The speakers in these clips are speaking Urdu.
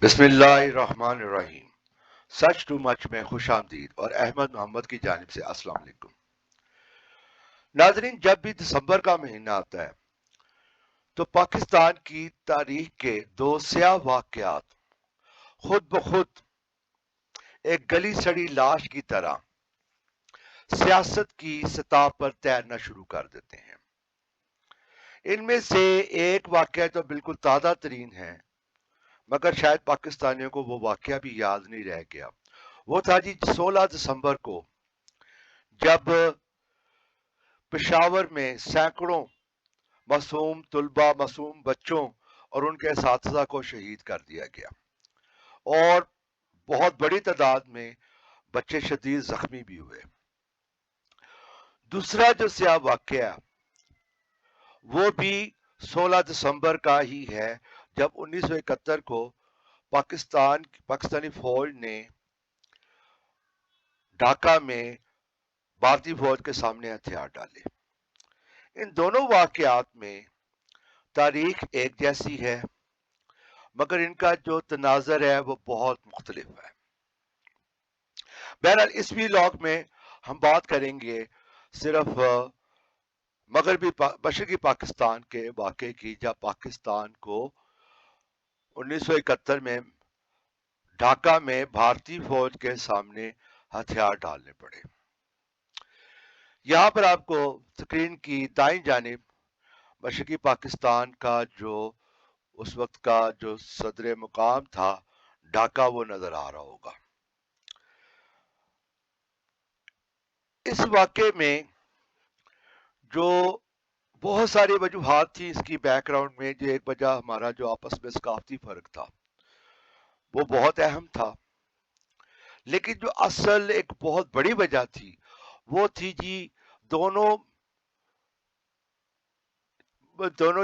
بسم اللہ الرحمن الرحیم۔ سچ ٹو مچ میں خوش آمدید اور احمد محمد کی جانب سے السلام علیکم ناظرین۔ جب بھی دسمبر کا مہینہ آتا ہے تو پاکستان کی تاریخ کے دو سیاہ واقعات خود بخود ایک گلی سڑی لاش کی طرح سیاست کی سطح پر تیرنا شروع کر دیتے ہیں۔ ان میں سے ایک واقعہ تو بالکل تازہ ترین ہے، مگر شاید پاکستانیوں کو وہ واقعہ بھی یاد نہیں رہ گیا۔ وہ تھا جی 16 دسمبر کو، جب پشاور میں سینکڑوں معصوم طلبہ، معصوم بچوں اور ان کے اساتذہ کو شہید کر دیا گیا، اور بہت بڑی تعداد میں بچے شدید زخمی بھی ہوئے۔ دوسرا جو سیاہ واقعہ وہ بھی 16 دسمبر کا ہی ہے، جب 1971 کو پاکستانی فوج نے ڈھاکہ میں بھارتی فوج کے سامنے ہتھیار ڈالے۔ ان دونوں واقعات میں تاریخ ایک جیسی ہے، مگر ان کا جو تناظر ہے وہ بہت مختلف ہے۔ بہرحال اس ویلاگ میں ہم بات کریں گے صرف مشرقی پاکستان کے واقعے کی، جب پاکستان کو 1971 میں ڈھاکہ میں بھارتی فوج کے سامنے ہتھیار ڈالنے پڑے۔ یہاں پر آپ کو اسکرین کی دائیں جانب مشرقی پاکستان کا جو اس وقت کا جو صدر مقام تھا ڈھاکہ وہ نظر آ رہا ہوگا۔ اس واقعے میں جو بہت ساری وجوہات تھی اس کی بیک گراؤنڈ میں، جو ایک وجہ ہمارا جو آپس میں ثقافتی فرق تھا وہ بہت اہم تھا، لیکن جو اصل ایک بہت بڑی وجہ تھی وہ تھی جی دونوں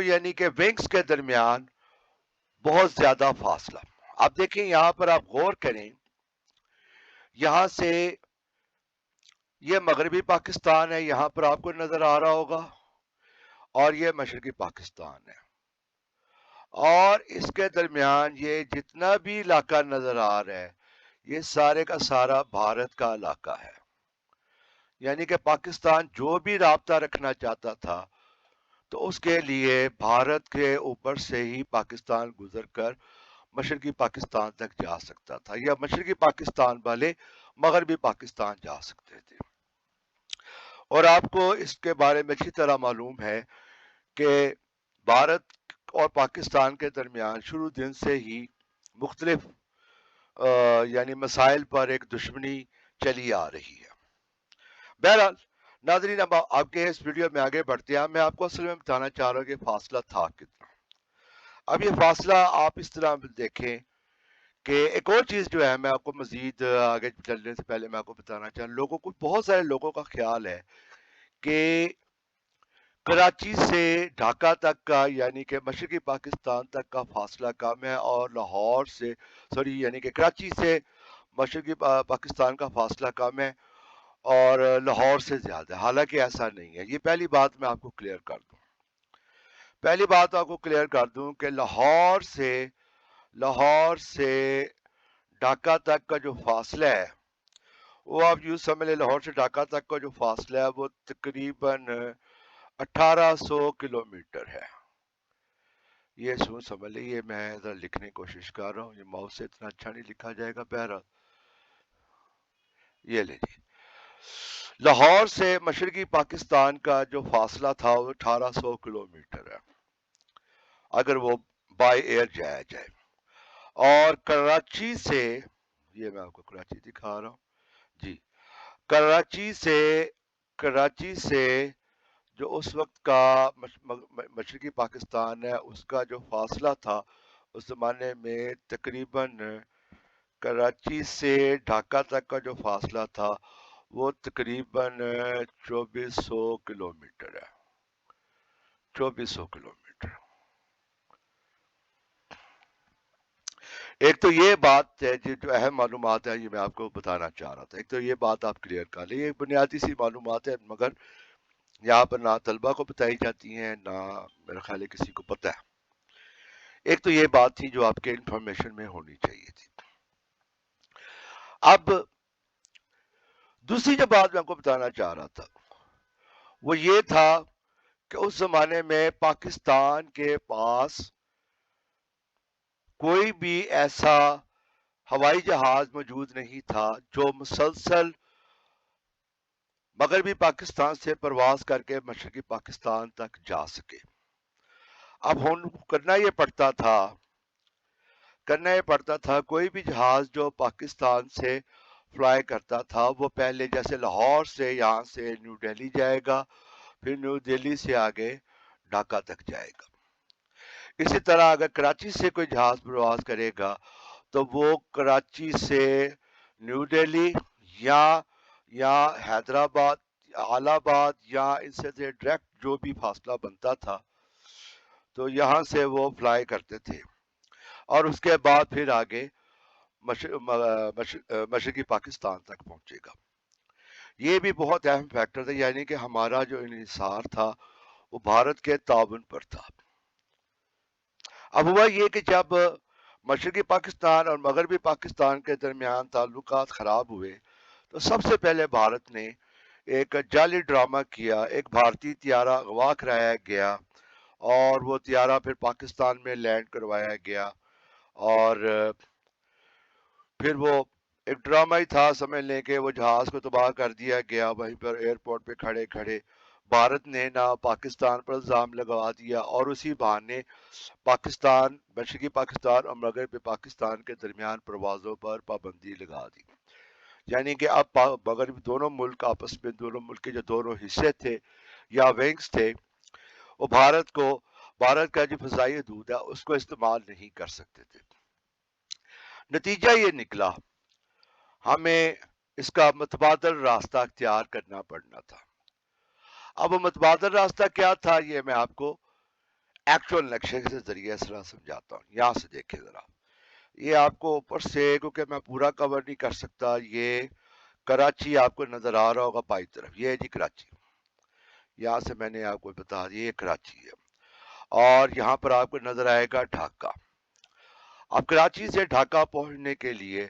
یعنی کہ ونگز کے درمیان بہت زیادہ فاصلہ۔ آپ دیکھیں یہاں پر، آپ غور کریں، یہاں سے یہ مغربی پاکستان ہے، یہاں پر آپ کو نظر آ رہا ہوگا، اور یہ مشرقی پاکستان ہے، اور اس کے درمیان یہ جتنا بھی علاقہ نظر آ رہا ہے یہ سارے کا سارا بھارت کا علاقہ ہے۔ یعنی کہ پاکستان جو بھی رابطہ رکھنا چاہتا تھا تو اس کے لیے بھارت کے اوپر سے ہی پاکستان گزر کر مشرقی پاکستان تک جا سکتا تھا، یا مشرقی پاکستان والے مغربی پاکستان جا سکتے تھے۔ اور آپ کو اس کے بارے میں اچھی طرح معلوم ہے کہ بھارت اور پاکستان کے درمیان شروع دن سے ہی مختلف یعنی مسائل پر ایک دشمنی چلی آ رہی ہے۔ بہرحال ناظرین، اب آپ کے اس ویڈیو میں آگے بڑھتے ہیں۔ میں آپ کو اصل میں بتانا چاہ رہا ہوں کہ فاصلہ تھا کتنا۔ اب یہ فاصلہ آپ اس طرح دیکھیں کہ ایک اور چیز جو ہے، میں آپ کو مزید آگے چلنے سے پہلے میں آپ کو بتانا چاہوں، لوگوں کو، بہت سارے لوگوں کا خیال ہے کہ کراچی سے ڈھاکہ تک کا یعنی کہ مشرقی پاکستان تک کا فاصلہ کم ہے، اور لاہور سے یعنی کہ کراچی سے مشرقی پاکستان کا فاصلہ کم ہے اور لاہور سے زیادہ ہے۔ حالانکہ ایسا نہیں ہے۔ یہ پہلی بات میں آپ کو کلیئر کر دوں۔ کہ لاہور سے ڈھاکہ تک کا جو فاصلہ ہے وہ آپ یوں سمجھ لیں، لاہور سے ڈھاکہ تک کا جو فاصلہ ہے وہ تقریباً 1800 کلومیٹر ہے۔ یہ سمجھ لیں، یہ میں ذرا لکھنے کی کوشش کر رہا ہوں، یہ ماؤس سے اتنا اچھا نہیں لکھا جائے گا۔ بہرحال یہ لے جی، لاہور سے مشرقی پاکستان کا جو فاصلہ تھا وہ 1800 کلومیٹر ہے اگر وہ بائی ایئر جایا جائے۔ اور کراچی سے، یہ میں آپ کو کراچی دکھا رہا ہوں جی، کراچی سے جو اس وقت کا مشرقی پاکستان ہے اس کا جو فاصلہ تھا اس زمانے میں تقریباً کراچی سے ڈھاکہ تک کا جو فاصلہ تھا وہ تقریباً 2400 کلومیٹر ہے۔ 2400 کلومیٹر۔ ایک تو یہ بات ہے جو اہم معلومات ہے، یہ میں آپ کو بتانا چاہ رہا تھا۔ ایک تو یہ بات آپ کلیئر کر لیں، یہ بنیادی سی معلومات ہے، مگر یہاں پر نہ طلبہ کو بتائی جاتی ہیں، نہ میرا خیال ہے کسی کو پتہ ہے۔ ایک تو یہ بات تھی جو آپ کے انفارمیشن میں ہونی چاہیے تھی. اب دوسری جو بات میں آپ کو بتانا چاہ رہا تھا وہ یہ تھا کہ اس زمانے میں پاکستان کے پاس کوئی بھی ایسا ہوائی جہاز موجود نہیں تھا جو مسلسل مغربی پاکستان سے پرواز کر کے مشرقی پاکستان تک جا سکے. اب کرنا یہ پڑتا تھا کوئی بھی جہاز جو پاکستان سے فلائی کرتا تھا وہ پہلے جیسے لاہور سے یہاں سے نیو دہلی جائے گا, پھر نیو دہلی سے آگے ڈھاکہ تک جائے گا. اسی طرح اگر کراچی سے کوئی جہاز پرواز کرے گا تو وہ کراچی سے نیو دہلی یا حیدرآباد, الہ آباد یا ان سے ڈائریکٹ جو بھی فاصلہ بنتا تھا تو یہاں سے وہ فلائی کرتے تھے اور اس کے بعد پھر آگے مشرقی پاکستان تک پہنچے گا. یہ بھی بہت اہم فیکٹر تھا, یعنی کہ ہمارا جو انحصار تھا وہ بھارت کے تعاون پر تھا. اب ہوا یہ کہ جب مشرقی پاکستان اور مغربی پاکستان کے درمیان تعلقات خراب ہوئے تو سب سے پہلے بھارت نے ایک جعلی ڈرامہ کیا, ایک بھارتی طیارہ اغوا کرایا گیا اور وہ طیارہ پھر پاکستان میں لینڈ کروایا گیا اور پھر وہ ایک ڈرامہ ہی تھا, سمجھ لیں کہ وہ جہاز کو تباہ کر دیا گیا. وہیں پر ایئرپورٹ پہ کھڑے کھڑے بھارت نے نہ پاکستان پر الزام لگوا دیا اور اسی بہانے پاکستان, مشرقی پاکستان اور مغربی پاکستان کے درمیان پروازوں پر پابندی لگا دی. یعنی کہ اب مغربی دونوں ملک آپس میں, دونوں ملک کے جو دونوں حصے تھے یا ونگز تھے, وہ بھارت کا جو فضائی حدود ہے اس کو استعمال نہیں کر سکتے تھے. نتیجہ یہ نکلا ہمیں اس کا متبادل راستہ اختیار کرنا پڑنا تھا. اب وہ متبادل راستہ کیا تھا یہ میں آپ کو ایکچوئل نقشے کے ذریعے سمجھاتا ہوں. یہاں سے دیکھیں ذرا, یہ آپ کو اوپر سے, کیونکہ میں پورا کور نہیں کر سکتا, یہ کراچی آپ کو نظر آ رہا ہوگا پائی طرف, یہ جی کراچی, یہاں سے میں نے آپ کو بتا دیا یہ کراچی ہے اور یہاں پر آپ کو نظر آئے گا ڈھاکہ. اب کراچی سے ڈھاکہ پہنچنے کے لیے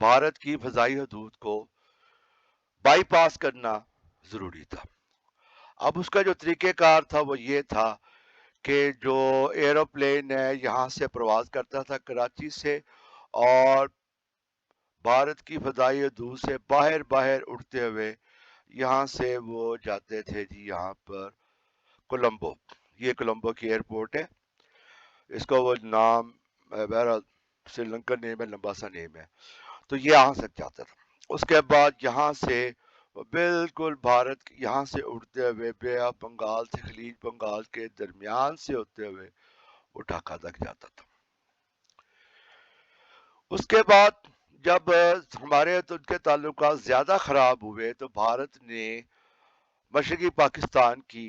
بھارت کی فضائی حدود کو بائی پاس کرنا ضروری تھا. اب اس کا جو طریقہ کار تھا وہ یہ تھا کہ جو ایروپلین ہے یہاں سے پرواز کرتا تھا کراچی سے اور بھارت کی فضائی حدود سے باہر اڑتے ہوئے یہاں سے وہ جاتے تھے جی یہاں پر کولمبو. یہ کولمبو کی ایئرپورٹ ہے, اس کا وہ نام بہرحال سری لنکن نیم ہے, لمبا سا نیم ہے. تو یہ یہاں سے جاتا تھا. اس کے بعد یہاں سے بالکل بھارت یہاں سے اڑتے ہوئے بے آف بنگال سے خلیج بنگال کے درمیان سے ہوتے ہوئے وہ ڈھاکہ تک جاتا تھا. اس کے بعد جب ہمارے تو ان کے تعلقات زیادہ خراب ہوئے تو بھارت نے مشرقی پاکستان کی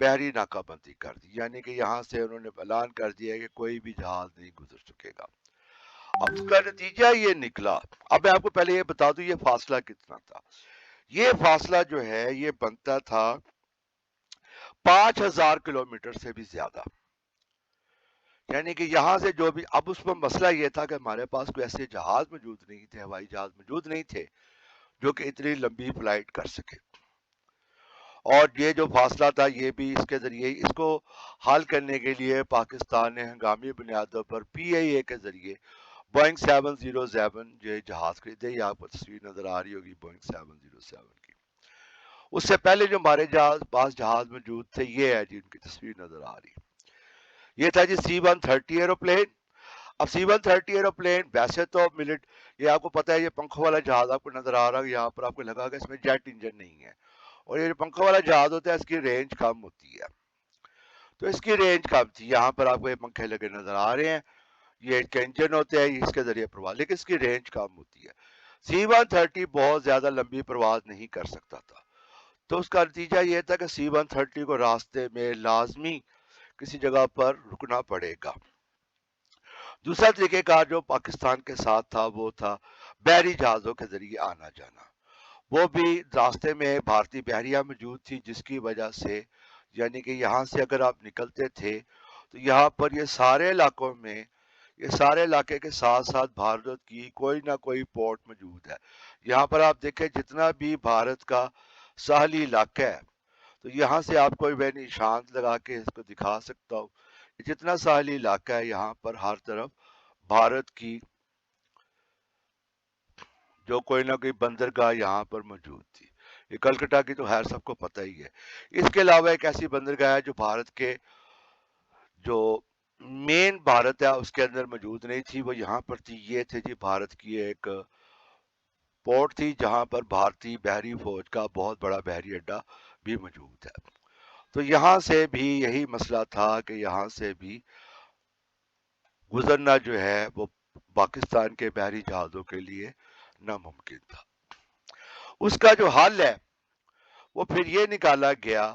بحری ناکہ بندی کر دی, یعنی کہ یہاں سے انہوں نے اعلان کر دیا کہ کوئی بھی جہاز نہیں گزر سکے گا. اب اس کا نتیجہ یہ نکلا, اب میں آپ کو پہلے یہ بتا دوں یہ فاصلہ کتنا تھا. یہ فاصلہ جو ہے یہ بنتا تھا 5000 کلومیٹر سے بھی زیادہ. یعنی کہ یہاں سے جو بھی, اب اس میں مسئلہ یہ تھا کہ ہمارے پاس کوئی ایسے جہاز موجود نہیں تھے, ہوائی جہاز موجود نہیں تھے جو کہ اتنی لمبی فلائٹ کر سکے. اور یہ جو فاصلہ تھا یہ بھی اس کے ذریعے, اس کو حل کرنے کے لیے پاکستان نے ہنگامی بنیادوں پر پی آئی اے کے ذریعے بوئنگ 707 جو جہاز خریدے. یہ آپ کو تصویر نظر آ رہی ہوگی بوئنگ 707 کی. اس سے پہلے جو ہمارے پاس جہاز موجود تھے یہ ہے جی ان کی تصویر نظر آ رہی. یہ تھا جی C-130 ایروپلین. اب C-130 ایروپلین ویسے تو ملٹ, یہ آپ کو پتا ہے یہ پنکھوں والا جہاز آپ کو نظر آ رہا ہے, یہاں پر آپ کو لگا کہ اس میں جیٹ انجن نہیں ہے اور یہ جو پنکھوں والا جہاز ہوتا ہے اس کی رینج کم ہوتی ہے, تو اس کی رینج کم تھی. یہاں پر آپ کو یہ پنکھے لگے نظر آ رہے ہیں, یہ اس کے انجن ہوتے ہیں اس کے ذریعے پرواز, لیکن اس کی رینج کم ہوتی ہے. C-130 بہت زیادہ لمبی پرواز نہیں کر سکتا تھا, تو اس کا نتیجہ یہ تھا کہ C-130 کو راستے میں لازمی کسی جگہ پر رکنا پڑے گا. دوسرا طریقہ کار جو پاکستان کے ساتھ تھا وہ تھا بحری جہازوں کے ذریعے آنا جانا. وہ بھی راستے میں بھارتی بحریہ موجود تھی جس کی وجہ سے, یعنی کہ یہاں سے اگر آپ نکلتے تھے تو یہاں پر یہ سارے علاقوں میں یہ سارے علاقے کے ساتھ ساتھ بھارت کی کوئی نہ کوئی پورٹ موجود ہے. یہاں پر آپ دیکھیں جتنا بھی بھارت کا ساحلی علاقہ ہے تو یہاں سے آپ کو میں نشان لگا کے اس کو دکھا سکتا ہوں. جتنا ساحلی علاقہ ہے یہاں پر ہر طرف بھارت کی جو کوئی نہ کوئی بندرگاہ یہاں پر موجود تھی. یہ کلکتہ کی تو خیر سب کو پتہ ہی ہے. اس کے علاوہ ایک ایسی بندرگاہ ہے جو بھارت کے جو مین بھارت ہے اس کے اندر موجود نہیں تھی, وہ یہاں پر تھی. یہ تھے جی بھارت کی ایک پورٹ تھی جہاں پر بھارتی بحری فوج کا بہت بڑا بحری اڈا بھی موجود ہے. تو یہاں سے بھی یہی مسئلہ تھا کہ یہاں سے بھی گزرنا جو ہے وہ پاکستان کے بحری جہازوں کے لیے ناممکن تھا. اس کا جو حل ہے وہ پھر یہ نکالا گیا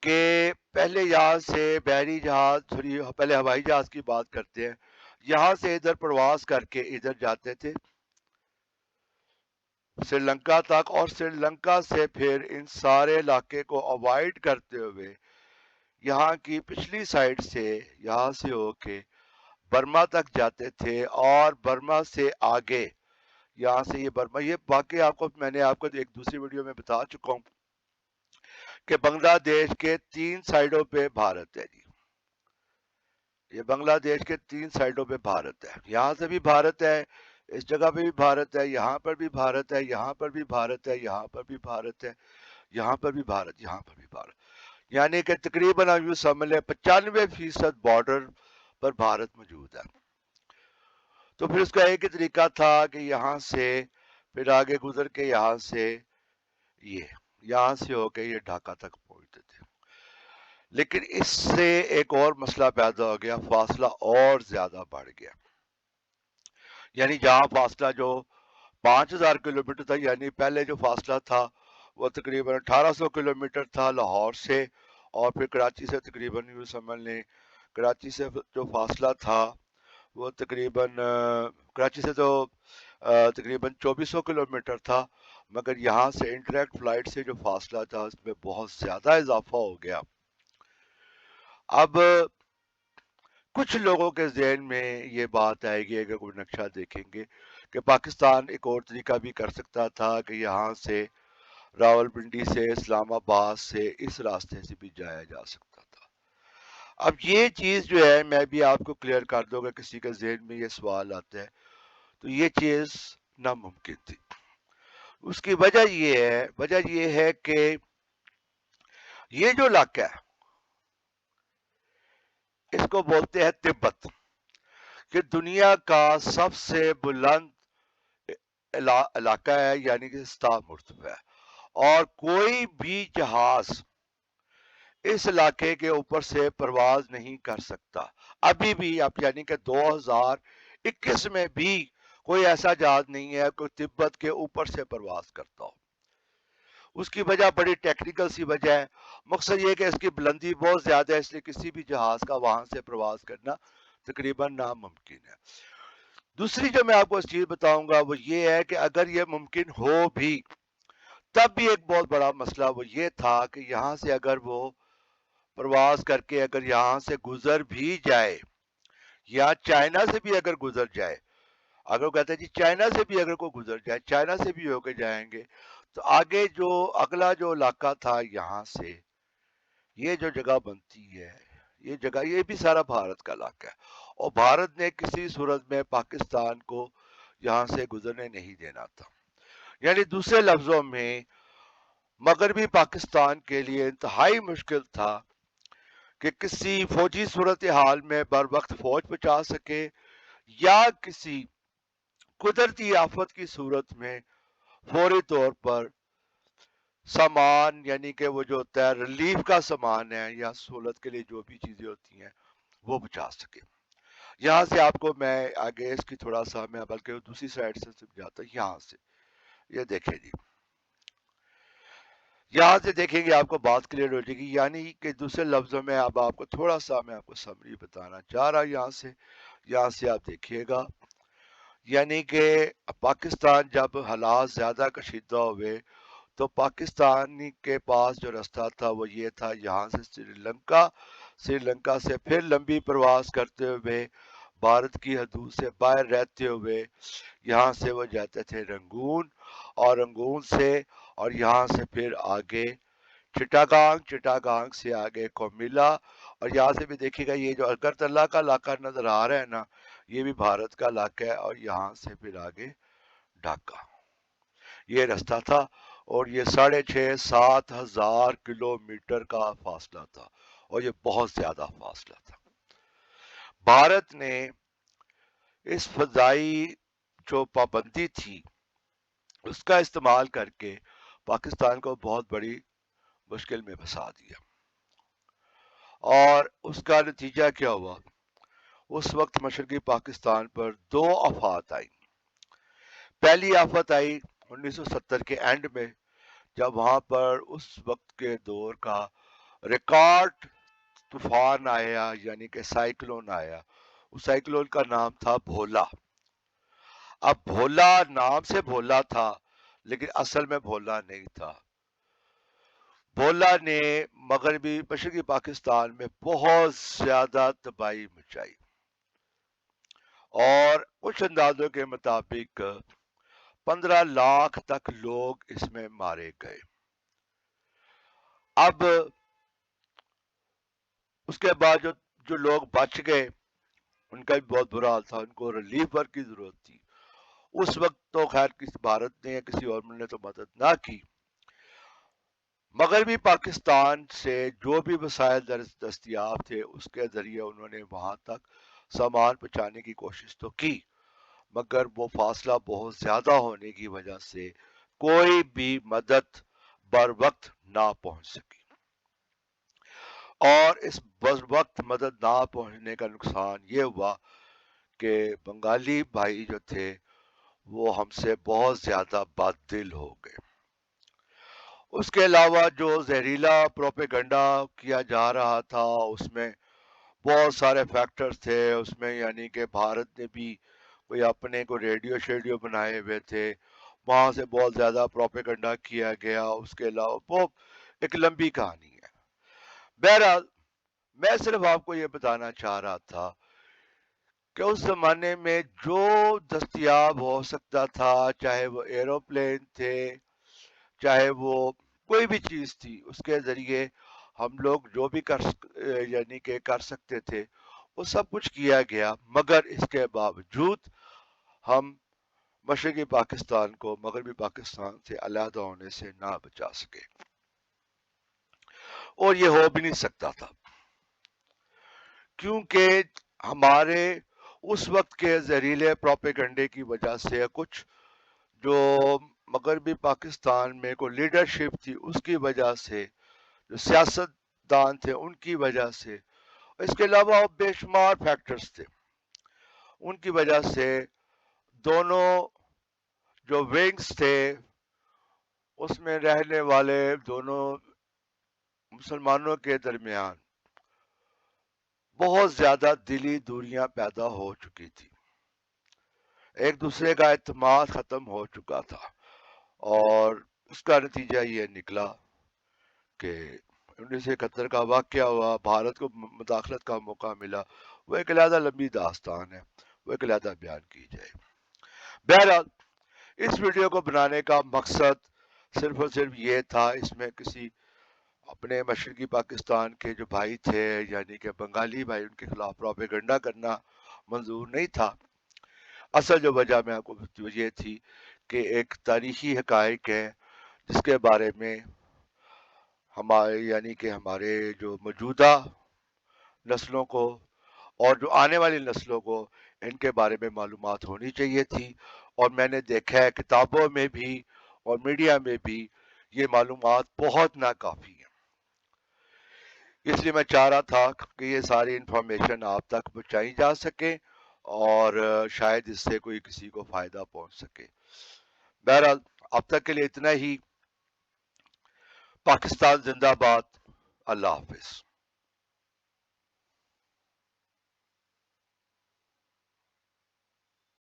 کہ پہلے یہاں سے بحری جہاز پہلے ہوائی جہاز کی بات کرتے ہیں. یہاں سے ادھر پرواز کر کے ادھر جاتے تھے سری لنکا تک, اور سری لنکا سے پھر ان سارے علاقے کو اوائڈ کرتے ہوئے یہاں کی پچھلی سائڈ سے یہاں سے ہو کے برما تک جاتے تھے, اور برما سے آگے یہاں سے یہ برما, یہ باقی آپ کو میں نے آپ کو ایک دوسری ویڈیو میں بتا چکا ہوں کہ بنگلہ دیش کے 3 سائڈوں پہ بھارت ہے جی. یہ بنگلہ دیش کے 3 سائڈوں پہ بھارت ہے. یہاں سے بھی بھارت ہے, اس جگہ پہ بھی بھارت ہے, یہاں پر بھی بھارت ہے, یہاں پر بھی بھارت ہے, یہاں پر بھی بھارت ہے, یہاں پر بھی بھارت, یہاں پر بھی بھارت. یعنی کہ تقریباً آپ یوں سمجھ لیں 95% بارڈر پر بھارت موجود ہے. تو پھر اس کا ایک ہی طریقہ تھا کہ یہاں سے پھر آگے گزر کے یہاں سے یہاں سے ہو کے یہ ڈھاکہ تک پہنچتے تھے. لیکن اس سے ایک اور مسئلہ پیدا ہو گیا, فاصلہ اور زیادہ بڑھ گیا. یعنی جہاں فاصلہ جو 5000 کلومیٹر تھا, یعنی پہلے جو فاصلہ تھا وہ تقریباً 1800 کلومیٹر تھا لاہور سے, اور پھر کراچی سے تقریباً یوں سمجھ لیں کراچی سے جو فاصلہ تھا وہ تقریباً کراچی سے تو تقریباً 2400 کلومیٹر تھا, مگر یہاں سے انٹریکٹ فلائٹ سے جو فاصلہ تھا اس میں بہت زیادہ اضافہ ہو گیا. اب کچھ لوگوں کے ذہن میں یہ بات آئے گی اگر کوئی نقشہ دیکھیں گے کہ پاکستان ایک اور طریقہ بھی کر سکتا تھا کہ یہاں سے راول پنڈی سے اسلام آباد سے اس راستے سے بھی جایا جا سکتا تھا. اب یہ چیز جو ہے میں بھی آپ کو کلیئر کر دوں گا, کسی کے ذہن میں یہ سوال آتا ہے تو یہ چیز ناممکن تھی. اس کی وجہ یہ ہے کہ یہ جو علاقہ ہے اس کو بولتے ہیں تبت, کہ دنیا کا سب سے بلند علاقہ ہے, یعنی کہ سطح مرتفع ہے, اور کوئی بھی جہاز اس علاقے کے اوپر سے پرواز نہیں کر سکتا. ابھی بھی اب یعنی کہ 2021 میں بھی کوئی ایسا جہاز نہیں ہے کہ تبت کے اوپر سے پرواز کرتا ہو. اس کی وجہ بڑی ٹیکنیکل سی وجہ ہے. مقصد یہ کہ اس کی بلندی بہت زیادہ ہے, اس لیے کسی بھی جہاز کا وہاں سے پرواز کرنا تقریباً ناممکن ہے. دوسری جو میں آپ کو اس چیز بتاؤں گا وہ یہ ہے کہ اگر یہ ممکن ہو بھی تب بھی ایک بہت بڑا مسئلہ وہ یہ تھا کہ یہاں سے اگر وہ پرواز کر کے اگر یہاں سے گزر بھی جائے یا چائنا سے بھی اگر گزر جائے, اگر وہ کہتے ہیں جی چائنا سے بھی اگر کوئی گزر جائے, چائنا سے بھی ہو کے جائیں گے, تو آگے جو اگلا جو علاقہ تھا یہاں سے یہ جو جگہ بنتی ہے یہ جگہ یہ بھی سارا بھارت کا علاقہ ہے, اور بھارت نے کسی صورت میں پاکستان کو یہاں سے گزرنے نہیں دینا تھا. یعنی دوسرے لفظوں میں مغربی پاکستان کے لیے انتہائی مشکل تھا کہ کسی فوجی صورتحال میں بر وقت فوج پہنچا سکے, یا کسی قدرتی آفت کی صورت میں فوری طور پر سامان, یعنی کہ وہ جو ہوتا ہے ریلیف کا سامان ہے یا سہولت کے لیے جو بھی چیزیں ہوتی ہیں وہ بچا سکے. یہاں سے آپ کو میں آگے اس کی تھوڑا سا میں بلکہ دوسری سائڈ سے سمجھاتا ہوں. یہاں سے یہ دیکھیں جی, یہاں سے دیکھیں گے آپ کو بات کلیئر ہو جائے گی. یعنی کہ دوسرے لفظوں میں اب آپ کو تھوڑا سا میں آپ کو سمری بتانا چاہ رہا. یہاں سے آپ دیکھیے گا, یعنی کہ پاکستان جب حالات زیادہ کشیدہ ہوئے تو پاکستانی کے پاس جو راستہ تھا وہ یہ تھا, یہاں سے سری لنکا سری لنکا سے پھر لمبی پرواز کرتے ہوئے بھارت کی حدود سے باہر رہتے ہوئے یہاں سے وہ جاتے تھے رنگون، اور رنگون سے اور یہاں سے پھر آگے چٹاگانگ سے آگے کومیلا، اور یہاں سے بھی دیکھیے گا یہ جو اگرتلہ کا علاقہ نظر آ رہا ہے نا، یہ بھی بھارت کا علاقہ ہے، اور یہاں سے پھر آگے ڈھاکہ، یہ رستہ تھا، اور یہ 6,500-7,000 کلومیٹر کا فاصلہ تھا، اور یہ بہت زیادہ فاصلہ تھا۔ بھارت نے اس فضائی جو پابندی تھی اس کا استعمال کر کے پاکستان کو بہت بڑی مشکل میں پھنسا دیا، اور اس کا نتیجہ کیا ہوا؟ اس وقت مشرقی پاکستان پر 2 آفات آئی۔ پہلی آفت آئی 1970 کے اینڈ میں، جب وہاں پر اس وقت کے دور کا ریکارڈ طوفان آیا، یعنی کہ سائیکلون آیا۔ اس سائیکلون کا نام تھا بھولا۔ اب بھولا نام سے بھولا تھا، لیکن اصل میں بھولا نہیں تھا۔ بھولا نے مشرقی پاکستان میں بہت زیادہ تباہی مچائی، اور کچھ اندازوں کے مطابق 15 لاکھ تک لوگ اس میں مارے گئے۔ اب اس کے بعد جو لوگ بچ گئے ان کا بھی بہت برا حال تھا، ان کو ریلیف ورک کی ضرورت تھی۔ اس وقت تو خیر کسی بھارت نے یا کسی اور ملک نے تو مدد نہ کی۔ مغربی پاکستان سے جو بھی وسائل دستیاب تھے اس کے ذریعے انہوں نے وہاں تک سامان پہنچانے کی کوشش تو کی، مگر وہ فاصلہ بہت زیادہ ہونے کی وجہ سے کوئی بھی مدد بر وقت نہ پہنچ سکی، اور اس بر وقت مدد نہ پہنچنے کا نقصان یہ ہوا کہ بنگالی بھائی جو تھے وہ ہم سے بہت زیادہ بد دل ہو گئے۔ اس کے علاوہ جو زہریلا پروپیگنڈا کیا جا رہا تھا اس میں بہت سارے فیکٹرز تھے، اس میں یعنی کہ بھارت نے بھی کوئی اپنے کو ریڈیو شیڈیو بنائے ہوئے تھے، وہاں سے بہت زیادہ پروپیگنڈا کیا گیا۔ اس کے علاوہ وہ ایک لمبی کہانی ہے۔ بہرحال میں صرف آپ کو یہ بتانا چاہ رہا تھا کہ اس زمانے میں جو دستیاب ہو سکتا تھا، چاہے وہ ایروپلین تھے، چاہے وہ کوئی بھی چیز تھی، اس کے ذریعے ہم لوگ جو بھی یعنی کہ کر سکتے تھے وہ سب کچھ کیا گیا، مگر اس کے باوجود ہم مشرقی پاکستان کو مغربی پاکستان سے علیحدہ ہونے سے نہ بچا سکے، اور یہ ہو بھی نہیں سکتا تھا، کیونکہ ہمارے اس وقت کے زہریلے پروپیگنڈے کی وجہ سے کچھ جو مغربی پاکستان میں کوئی لیڈرشپ تھی اس کی وجہ سے، جو سیاست دان تھے ان کی وجہ سے، اس کے علاوہ بے شمار فیکٹرز تھے، ان کی وجہ سے دونوں جو ونگز تھے اس میں رہنے والے دونوں مسلمانوں کے درمیان بہت زیادہ دلی دوریاں پیدا ہو چکی تھی، ایک دوسرے کا اعتماد ختم ہو چکا تھا، اور اس کا نتیجہ یہ نکلا کہ 1971 کا واقعہ ہوا، بھارت کو مداخلت کا موقع ملا، وہ ایک علیحدہ لمبی داستان ہے، وہ ایک علیحدہ بیان کی جائے۔ بہرحال اس ویڈیو کو بنانے کا مقصد صرف اور صرف یہ تھا، اس میں کسی اپنے مشرقی پاکستان کے جو بھائی تھے یعنی کہ بنگالی بھائی ان کے خلاف پروپیگنڈا کرنا منظور نہیں تھا۔ اصل جو وجہ میں آپ کو یہ تھی کہ ایک تاریخی حقائق ہے جس کے بارے میں ہمارے یعنی کہ ہمارے جو موجودہ نسلوں کو اور جو آنے والی نسلوں کو ان کے بارے میں معلومات ہونی چاہیے تھی، اور میں نے دیکھا ہے کتابوں میں بھی اور میڈیا میں بھی یہ معلومات بہت ناکافی ہیں، اس لیے میں چاہ رہا تھا کہ یہ ساری انفارمیشن آپ تک پہنچائی جا سکے اور شاید اس سے کوئی کسی کو فائدہ پہنچ سکے۔ بہرحال اب تک کے لیے اتنا ہی۔ پاکستان زندہ باد، اللہ حافظ۔